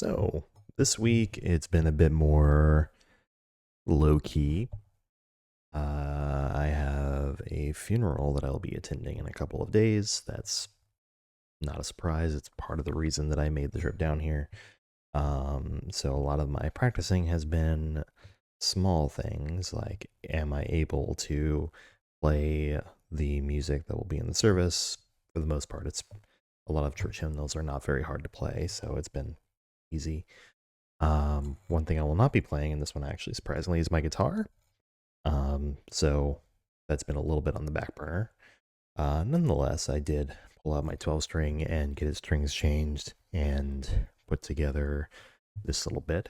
So, this week it's been a bit more low key. I have a funeral that I'll be attending in a couple of days. That's not a surprise. It's part of the reason that I made the trip down here. So, a lot of my practicing has been small things like, am I able to play the music that will be in the service? For the most part, it's a lot of church hymnals are not very hard to play, so it's been easy. One thing I will not be playing in this one, actually, surprisingly, is my guitar. So that's been a little bit on the back burner. Nonetheless, I did pull out my 12 string and get its strings changed and put together this little bit.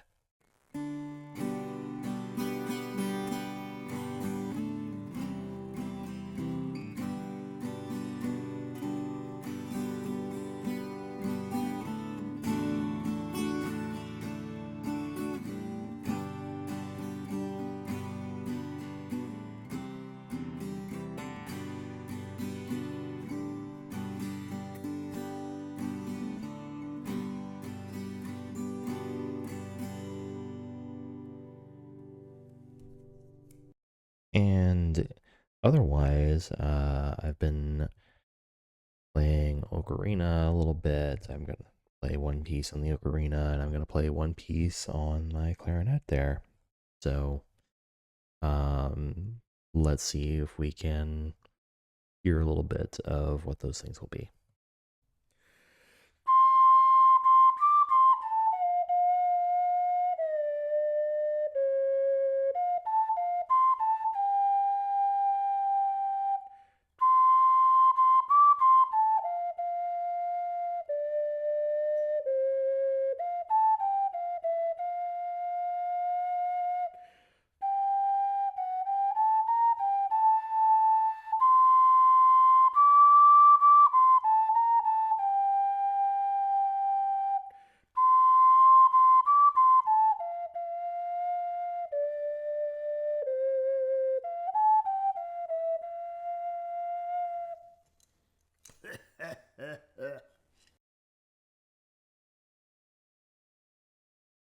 And otherwise, I've been playing ocarina a little bit. I'm going to play one piece on the ocarina, and I'm going to play one piece on my clarinet there. So, let's see if we can hear a little bit of what those things will be.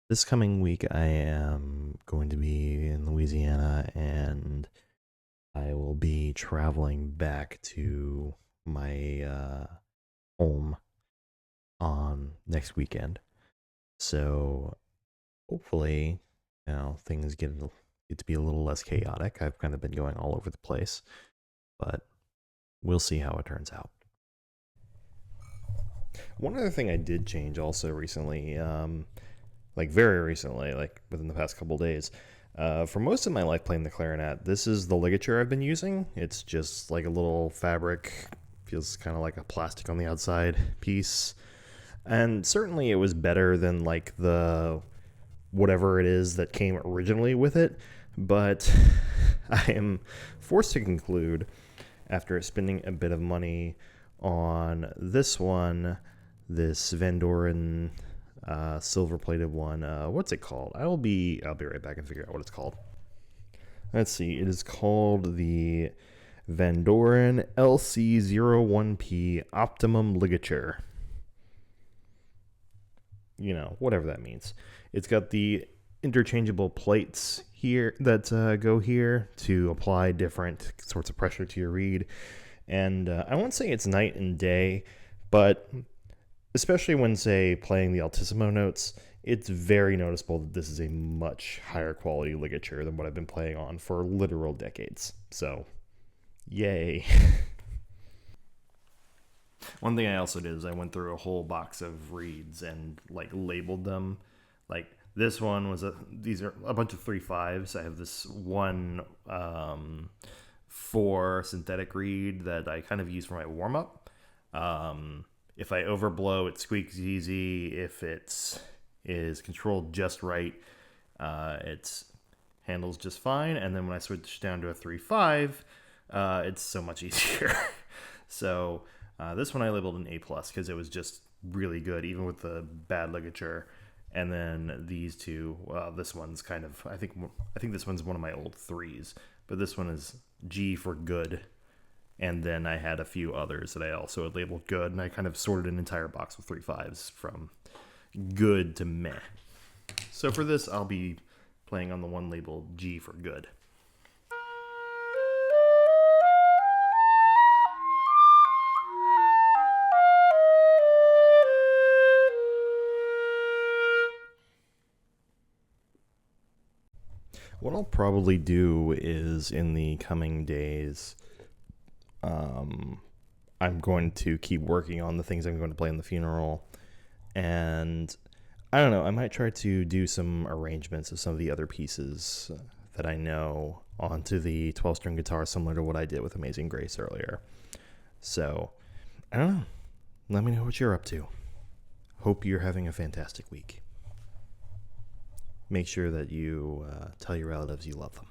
This coming week, I am going to be in Louisiana, and I will be traveling back to my home on next weekend. So hopefully, things get to be a little less chaotic. I've kind of been going all over the place, but we'll see how it turns out. One other thing I did change also recently, like very recently, like within the past couple days. For most of my life playing the clarinet, this is the ligature I've been using. It's just like a little fabric, feels kind of like a plastic on the outside piece. And certainly it was better than like the whatever it is that came originally with it. But I am forced to conclude, after spending a bit of money on this one, this Van Doren silver plated one. What's it called? I'll be right back and figure out what it's called. Let's see. It is called the Van Doren LC01P Optimum Ligature. Whatever that means. It's got the interchangeable plates here that go here to apply different sorts of pressure to your reed. And I won't say it's night and day, but especially when, say, playing the altissimo notes, it's very noticeable that this is a much higher quality ligature than what I've been playing on for literal decades. So, yay. One thing I also did is I went through a whole box of reeds and like labeled them. Like this one was these are a bunch of 3.5s. I have this one 4 synthetic reed that I kind of use for my warm up. If I overblow, it squeaks easy. If it is controlled just right, it handles just fine. And then when I switch down to a 3.5, it's so much easier. So this one I labeled an A+ because it was just really good, even with the bad ligature. And then these two, this one's kind of, I think this one's one of my old 3s, but this one is G for good. And then I had a few others that I also had labeled good, and I kind of sorted an entire box of 3.5s from good to meh. So for this, I'll be playing on the one labeled G for good. What I'll probably do is in the coming days, I'm going to keep working on the things I'm going to play in the funeral. And I don't know, I might try to do some arrangements of some of the other pieces that I know onto the 12-string guitar, similar to what I did with Amazing Grace earlier. So, I don't know. Let me know what you're up to. Hope you're having a fantastic week. Make sure that you tell your relatives you love them.